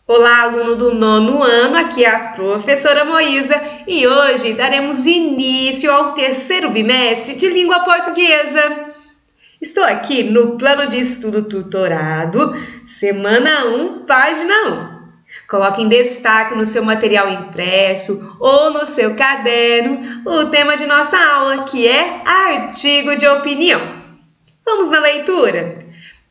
Olá, aluno do 9º ano, aqui é a professora Moísa e hoje daremos início ao 3º bimestre de língua portuguesa. Estou aqui no plano de estudo tutorado, semana 1, página 1. Coloque em destaque no seu material impresso ou no seu caderno o tema de nossa aula, que é artigo de opinião. Vamos na leitura?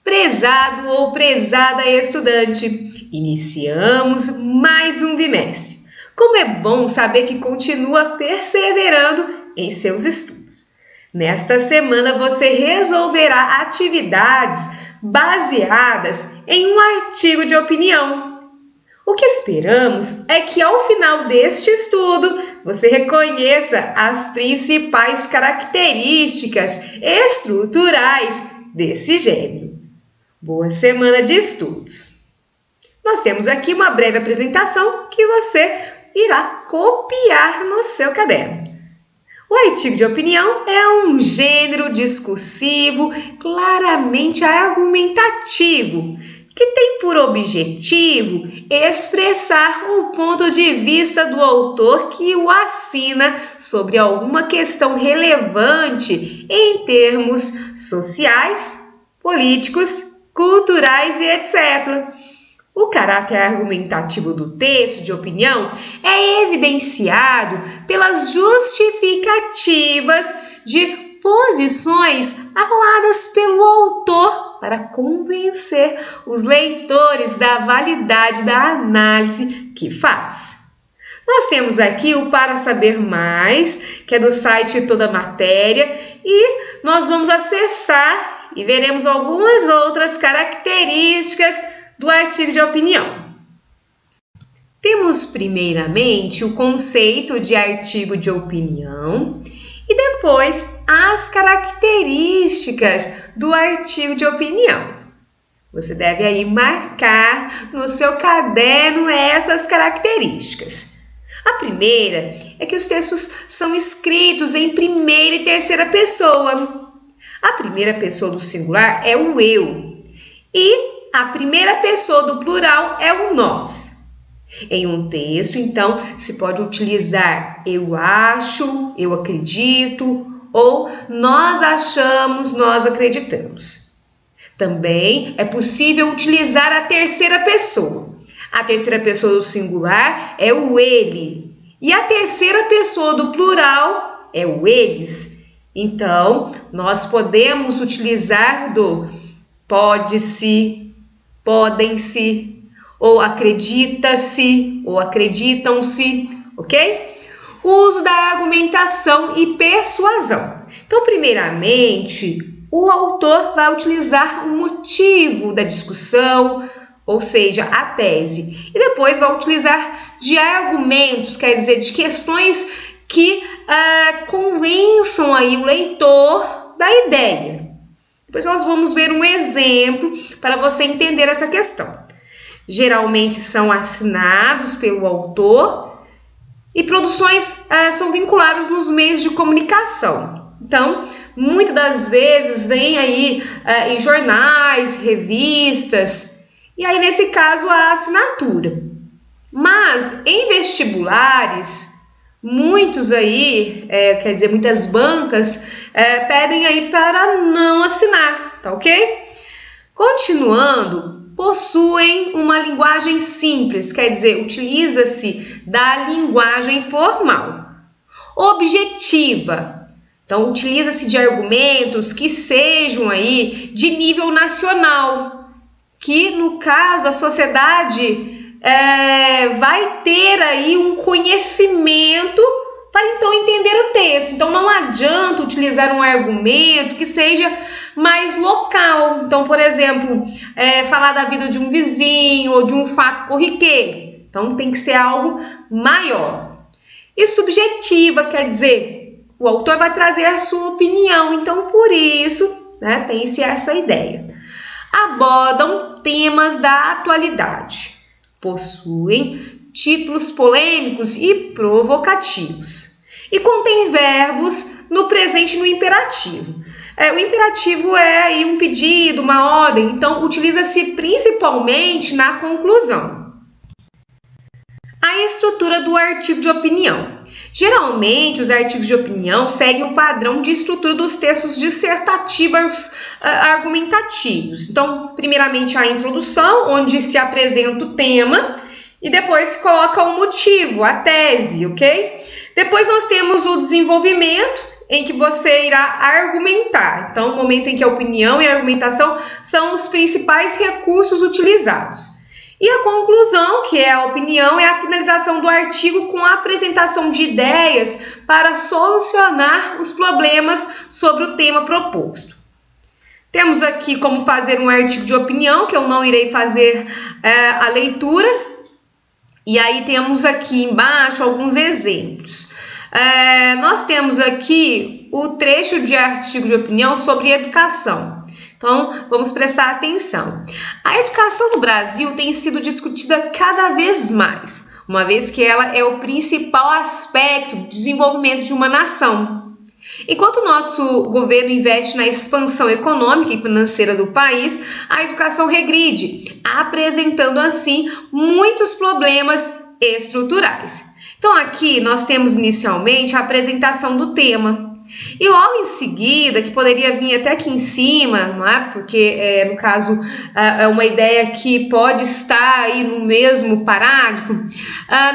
Prezado ou prezada estudante, iniciamos mais um bimestre. Como é bom saber que continua perseverando em seus estudos. Nesta semana você resolverá atividades baseadas em um artigo de opinião. O que esperamos é que ao final deste estudo você reconheça as principais características estruturais desse gênero. Boa semana de estudos! Nós temos aqui uma breve apresentação que você irá copiar no seu caderno. O artigo de opinião é um gênero discursivo claramente argumentativo, que tem por objetivo expressar o ponto de vista do autor que o assina sobre alguma questão relevante em termos sociais, políticos, culturais e etc. O caráter argumentativo do texto de opinião é evidenciado pelas justificativas de posições arroladas pelo autor para convencer os leitores da validade da análise que faz. Nós temos aqui o Para Saber Mais, que é do site Toda Matéria, e nós vamos acessar e veremos algumas outras características do artigo de opinião. Temos primeiramente o conceito de artigo de opinião e depois as características do artigo de opinião. Você deve aí marcar no seu caderno essas características. A primeira é que os textos são escritos em primeira e terceira pessoa. A primeira pessoa do singular é o eu e a primeira pessoa do plural é o nós. Em um texto, então, se pode utilizar eu acho, eu acredito ou nós achamos, nós acreditamos. Também é possível utilizar a terceira pessoa. A terceira pessoa do singular é o ele e a terceira pessoa do plural é o eles. Então, nós podemos utilizar do pode-se, podem-se, ou acredita-se, ou acreditam-se, ok? O uso da argumentação e persuasão. Então, primeiramente, o autor vai utilizar o motivo da discussão, ou seja, a tese, e depois vai utilizar de argumentos, quer dizer, de questões que convençam aí o leitor da ideia. Depois nós vamos ver um exemplo para você entender essa questão. Geralmente são assinados pelo autor e produções são vinculadas nos meios de comunicação. Então, muitas das vezes vem aí em jornais, revistas, e aí nesse caso a assinatura. Mas em vestibulares, muitas bancas pedem aí para não assinar, tá ok? Continuando, possuem uma linguagem simples, quer dizer, utiliza-se da linguagem formal. Objetiva, então utiliza-se de argumentos que sejam aí de nível nacional, que no caso a sociedade vai ter aí um conhecimento para então entender o texto. Então não adianta utilizar um argumento que seja mais local. Então, por exemplo, falar da vida de um vizinho ou de um fato corriqueiro. Então tem que ser algo maior. E subjetiva, quer dizer, o autor vai trazer a sua opinião. Então, por isso, tem-se essa ideia. Abordam temas da atualidade. Possuem títulos polêmicos e provocativos. E contém verbos no presente e no imperativo. O imperativo é aí um pedido, uma ordem, então utiliza-se principalmente na conclusão. A estrutura do artigo de opinião. Geralmente, os artigos de opinião seguem o padrão de estrutura dos textos dissertativos argumentativos. Então, primeiramente, a introdução, onde se apresenta o tema, e depois se coloca o motivo, a tese, ok? Depois nós temos o desenvolvimento, em que você irá argumentar. Então, o momento em que a opinião e a argumentação são os principais recursos utilizados. E a conclusão, que é a opinião, é a finalização do artigo com a apresentação de ideias para solucionar os problemas sobre o tema proposto. Temos aqui como fazer um artigo de opinião, que eu não irei fazer a leitura. E aí temos aqui embaixo alguns exemplos. Nós temos aqui o trecho de artigo de opinião sobre educação. Então, vamos prestar atenção. A educação no Brasil tem sido discutida cada vez mais, uma vez que ela é o principal aspecto do desenvolvimento de uma nação. Enquanto o nosso governo investe na expansão econômica e financeira do país, a educação regride, apresentando assim muitos problemas estruturais. Então, aqui nós temos inicialmente a apresentação do tema. E logo em seguida, que poderia vir até aqui em cima, não é? Porque no caso é uma ideia que pode estar aí no mesmo parágrafo,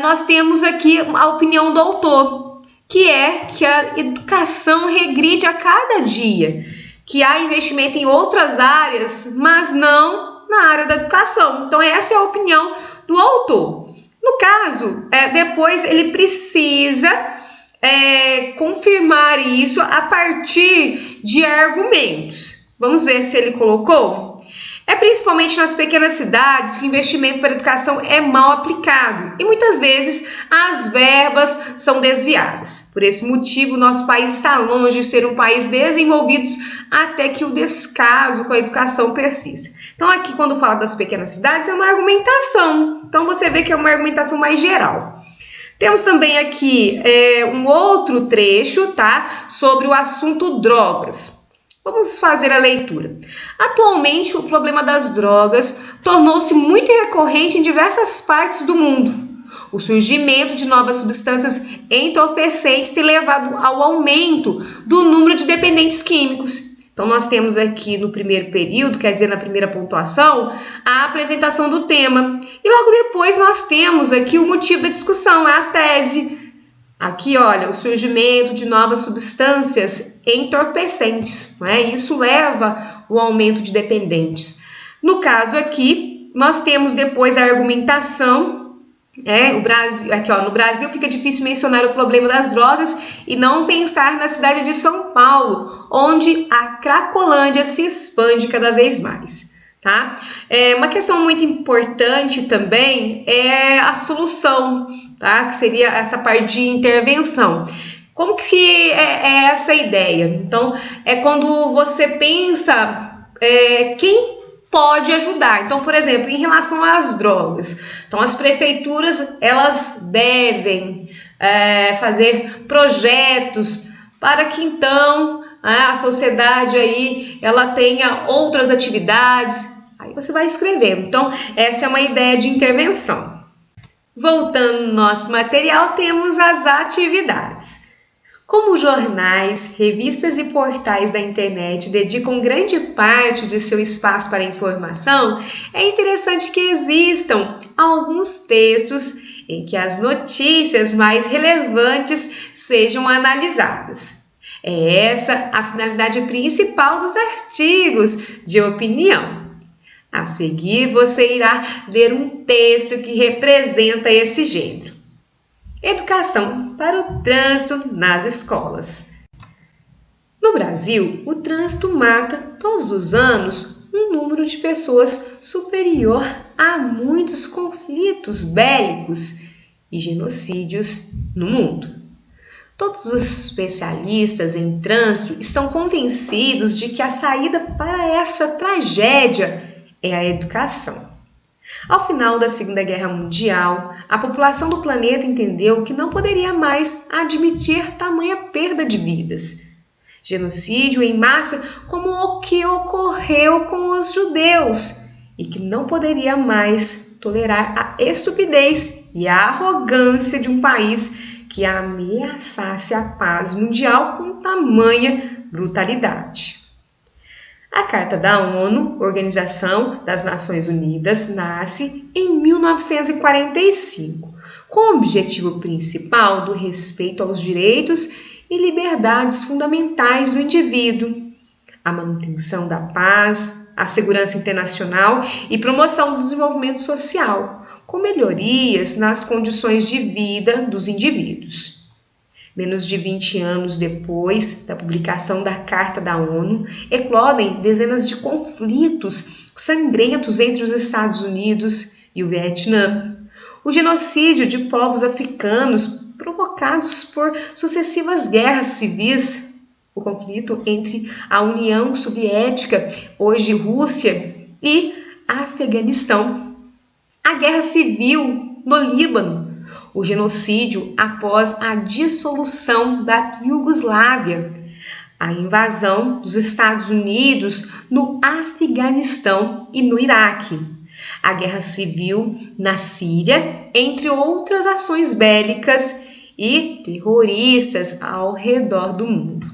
nós temos aqui a opinião do autor, que é que a educação regride a cada dia, que há investimento em outras áreas, mas não na área da educação. Então essa é a opinião do autor. No caso, depois ele precisa confirmar isso a partir de argumentos. Vamos ver se ele colocou. É principalmente nas pequenas cidades que o investimento para a educação é mal aplicado e muitas vezes as verbas são desviadas. Por esse motivo, nosso país está longe de ser um país desenvolvido até que o descaso com a educação persista. Então, aqui, quando fala das pequenas cidades, é uma argumentação. Então, você vê que é uma argumentação mais geral. Temos também aqui um outro trecho, tá? Sobre o assunto drogas. Vamos fazer a leitura. Atualmente, o problema das drogas tornou-se muito recorrente em diversas partes do mundo. O surgimento de novas substâncias entorpecentes tem levado ao aumento do número de dependentes químicos. Então, nós temos aqui no primeiro período, quer dizer, na primeira pontuação, a apresentação do tema. E logo depois nós temos aqui o motivo da discussão, é a tese. Aqui, olha, o surgimento de novas substâncias entorpecentes, não é? Isso leva ao aumento de dependentes. No caso aqui, nós temos depois a argumentação. No Brasil fica difícil mencionar o problema das drogas e não pensar na cidade de São Paulo, onde a Cracolândia se expande cada vez mais, tá? Uma questão muito importante também é a solução, tá? Que seria essa parte de intervenção. Como que é essa ideia? Então, é quando você pensa quem pode ajudar. Então, por exemplo, em relação às drogas, então as prefeituras elas devem fazer projetos para que então a sociedade aí ela tenha outras atividades. Aí você vai escrevendo. Então, essa é uma ideia de intervenção. Voltando no nosso material, temos as atividades. Como jornais, revistas e portais da internet dedicam grande parte de seu espaço para a informação, é interessante que existam alguns textos em que as notícias mais relevantes sejam analisadas. É essa a finalidade principal dos artigos de opinião. A seguir, você irá ler um texto que representa esse gênero. Educação para o trânsito nas escolas. No Brasil, o trânsito mata todos os anos um número de pessoas superior a muitos conflitos bélicos e genocídios no mundo. Todos os especialistas em trânsito estão convencidos de que a saída para essa tragédia é a educação. Ao final da Segunda Guerra Mundial, a população do planeta entendeu que não poderia mais admitir tamanha perda de vidas. genocídio em massa como o que ocorreu com os judeus e que não poderia mais tolerar a estupidez e a arrogância de um país que ameaçasse a paz mundial com tamanha brutalidade. A Carta da ONU, Organização das Nações Unidas, nasce em 1945, com o objetivo principal do respeito aos direitos e liberdades fundamentais do indivíduo, a manutenção da paz, a segurança internacional e promoção do desenvolvimento social, com melhorias nas condições de vida dos indivíduos. Menos de 20 anos depois da publicação da Carta da ONU, eclodem dezenas de conflitos sangrentos entre os Estados Unidos e o Vietnã. O genocídio de povos africanos provocados por sucessivas guerras civis, o conflito entre a União Soviética, hoje Rússia, e Afeganistão. A guerra civil no Líbano, o genocídio após a dissolução da Iugoslávia, a invasão dos Estados Unidos no Afeganistão e no Iraque, a guerra civil na Síria, entre outras ações bélicas e terroristas ao redor do mundo.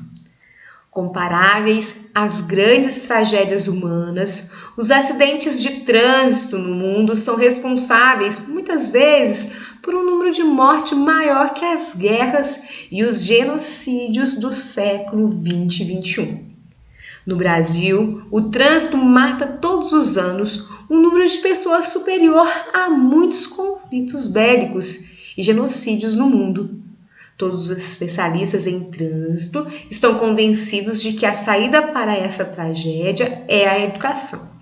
Comparáveis às grandes tragédias humanas, os acidentes de trânsito no mundo são responsáveis, muitas vezes, por um número de mortes maior que as guerras e os genocídios do século 20 e 21. No Brasil, o trânsito mata todos os anos um número de pessoas superior a muitos conflitos bélicos e genocídios no mundo. Todos os especialistas em trânsito estão convencidos de que a saída para essa tragédia é a educação.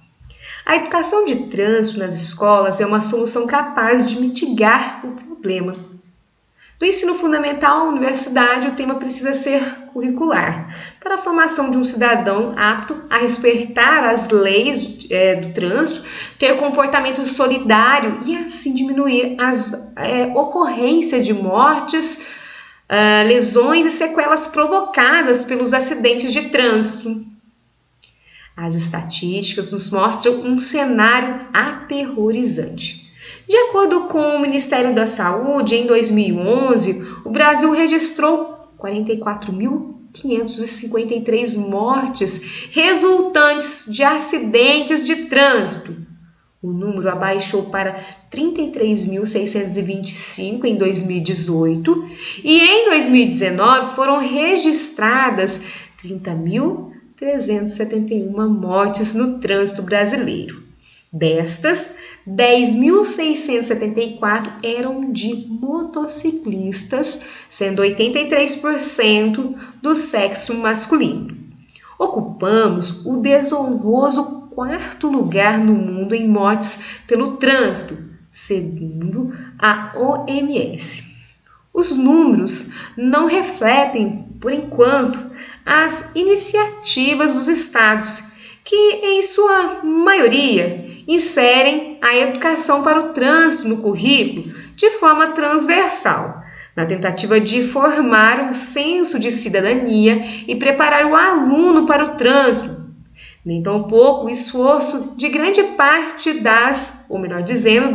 A educação de trânsito nas escolas é uma solução capaz de mitigar o problema. Do ensino fundamental à universidade, o tema precisa ser curricular, para a formação de um cidadão apto a respeitar as leis do trânsito, ter comportamento solidário e assim diminuir as ocorrências de mortes, lesões e sequelas provocadas pelos acidentes de trânsito. As estatísticas nos mostram um cenário aterrorizante. De acordo com o Ministério da Saúde, em 2011, o Brasil registrou 44.553 mortes resultantes de acidentes de trânsito. O número abaixou para 33.625 em 2018 e em 2019 foram registradas 30.371 mortes no trânsito brasileiro. Destas, 10.674 eram de motociclistas, sendo 83% do sexo masculino. Ocupamos o desonroso quarto lugar no mundo em mortes pelo trânsito, segundo a OMS. Os números não refletem, por enquanto, as iniciativas dos estados, que, em sua maioria, inserem a educação para o trânsito no currículo de forma transversal, na tentativa de formar um senso de cidadania e preparar o aluno para o trânsito. Nem tampouco o esforço de grande parte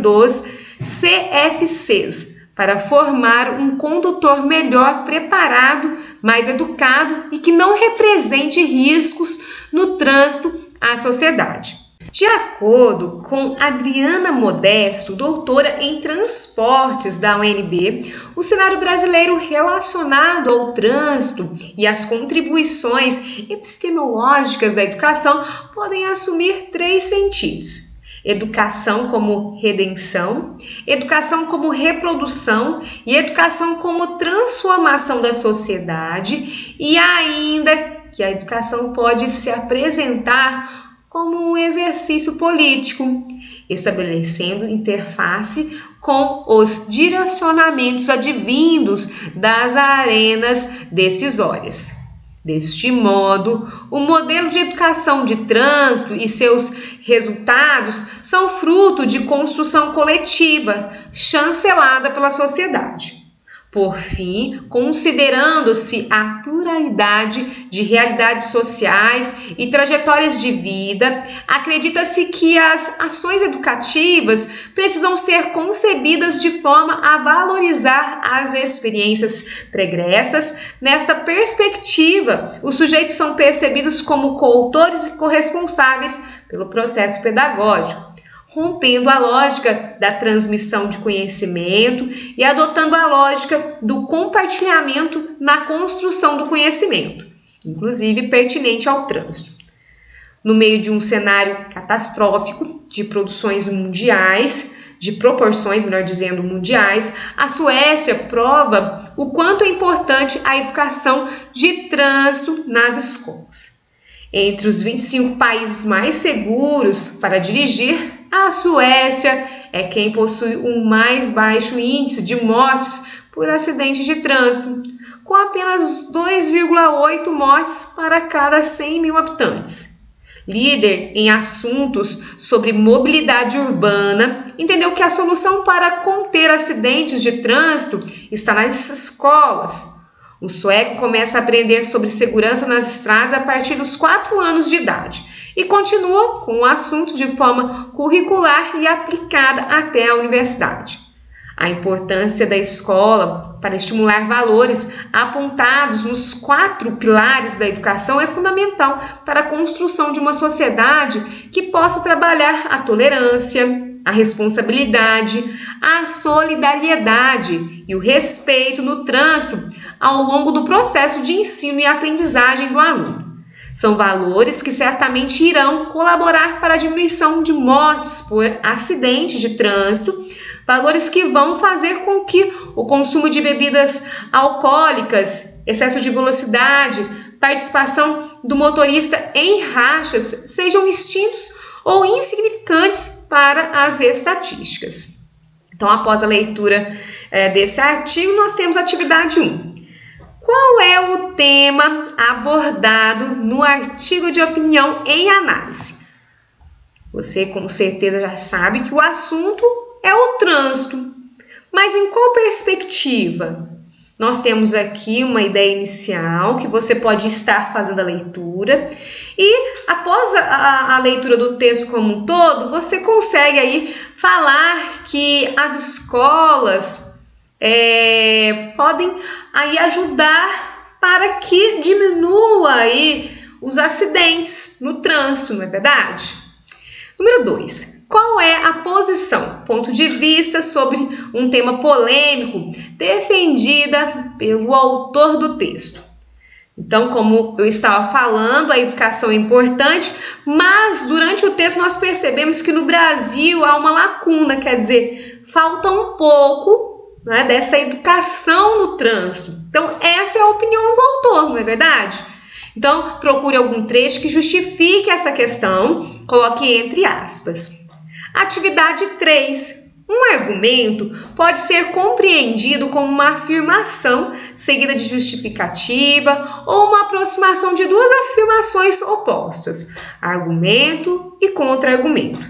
dos CFCs para formar um condutor melhor preparado, mais educado e que não represente riscos no trânsito à sociedade. De acordo com Adriana Modesto, doutora em transportes da UNB, o cenário brasileiro relacionado ao trânsito e as contribuições epistemológicas da educação podem assumir 3 sentidos: educação como redenção, educação como reprodução e educação como transformação da sociedade, e ainda que a educação pode se apresentar como um exercício político, estabelecendo interface com os direcionamentos advindos das arenas decisórias. Deste modo, o modelo de educação de trânsito e seus resultados são fruto de construção coletiva, chancelada pela sociedade. Por fim, considerando-se a pluralidade de realidades sociais e trajetórias de vida, acredita-se que as ações educativas precisam ser concebidas de forma a valorizar as experiências pregressas. Nesta perspectiva, os sujeitos são percebidos como coautores e corresponsáveis pelo processo pedagógico, rompendo a lógica da transmissão de conhecimento e adotando a lógica do compartilhamento na construção do conhecimento, inclusive pertinente ao trânsito. No meio de um cenário catastrófico de produções mundiais, de proporções, melhor dizendo, mundiais, a Suécia prova o quanto é importante a educação de trânsito nas escolas. Entre os 25 países mais seguros para dirigir, a Suécia é quem possui o mais baixo índice de mortes por acidente de trânsito, com apenas 2,8 mortes para cada 100 mil habitantes. Líder em assuntos sobre mobilidade urbana, entendeu que a solução para conter acidentes de trânsito está nas escolas. O sueco começa a aprender sobre segurança nas estradas a partir dos 4 anos de idade e continua com o assunto de forma curricular e aplicada até a universidade. A importância da escola para estimular valores apontados nos 4 pilares da educação é fundamental para a construção de uma sociedade que possa trabalhar a tolerância, a responsabilidade, a solidariedade e o respeito no trânsito ao longo do processo de ensino e aprendizagem do aluno. São valores que certamente irão colaborar para a diminuição de mortes por acidente de trânsito, valores que vão fazer com que o consumo de bebidas alcoólicas, excesso de velocidade, participação do motorista em rachas sejam extintos ou insignificantes para as estatísticas. Então, após a leitura desse artigo, nós temos a atividade 1. Qual é o tema abordado no artigo de opinião em análise? Você com certeza já sabe que o assunto é o trânsito, mas em qual perspectiva? Nós temos aqui uma ideia inicial que você pode estar fazendo a leitura e após a leitura do texto como um todo, você consegue aí falar que as escolas podem aí ajudar para que diminua aí os acidentes no trânsito, não é verdade? Número 2. Qual é a posição, ponto de vista sobre um tema polêmico defendida pelo autor do texto? Então, como eu estava falando, a educação é importante, mas durante o texto nós percebemos que no Brasil há uma lacuna, quer dizer, falta um pouco dessa educação no trânsito. Então, essa é a opinião do autor, não é verdade? Então, procure algum trecho que justifique essa questão, coloque entre aspas. Atividade 3. Um argumento pode ser compreendido como uma afirmação seguida de justificativa ou uma aproximação de 2 afirmações opostas, argumento e contra-argumento.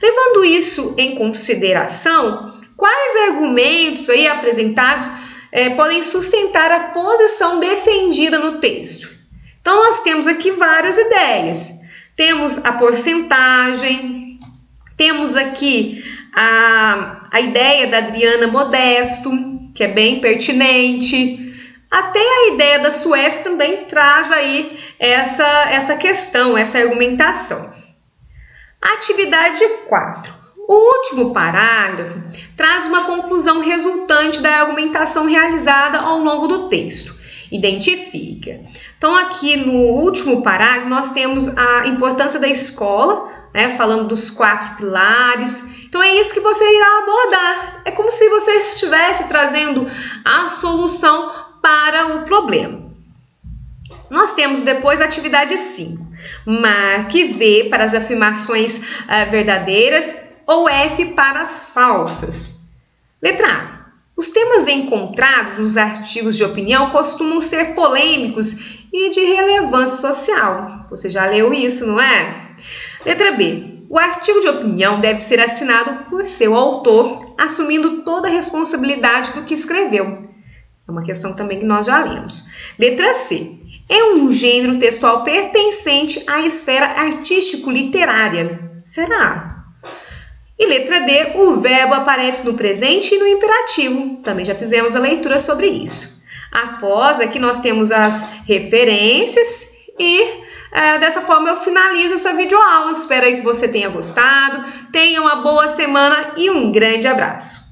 Levando isso em consideração, quais argumentos aí apresentados podem sustentar a posição defendida no texto? Então, nós temos aqui várias ideias. Temos a porcentagem, temos aqui a ideia da Adriana Modesto, que é bem pertinente. Até a ideia da Suécia também traz aí essa questão, essa argumentação. Atividade 4. O último parágrafo traz uma conclusão resultante da argumentação realizada ao longo do texto. Identifica. Então, aqui no último parágrafo, nós temos a importância da escola, falando dos 4 pilares. Então, é isso que você irá abordar. É como se você estivesse trazendo a solução para o problema. Nós temos depois a atividade 5. Marque V para as afirmações verdadeiras ou F para as falsas. Letra A. Os temas encontrados nos artigos de opinião costumam ser polêmicos e de relevância social. Você já leu isso, não é? Letra B. O artigo de opinião deve ser assinado por seu autor, assumindo toda a responsabilidade do que escreveu. É uma questão também que nós já lemos. Letra C. É um gênero textual pertencente à esfera artístico-literária. Será? E letra D. O verbo aparece no presente e no imperativo. Também já fizemos a leitura sobre isso. Após aqui nós temos as referências e dessa forma eu finalizo essa videoaula. Espero que você tenha gostado. Tenha uma boa semana e um grande abraço.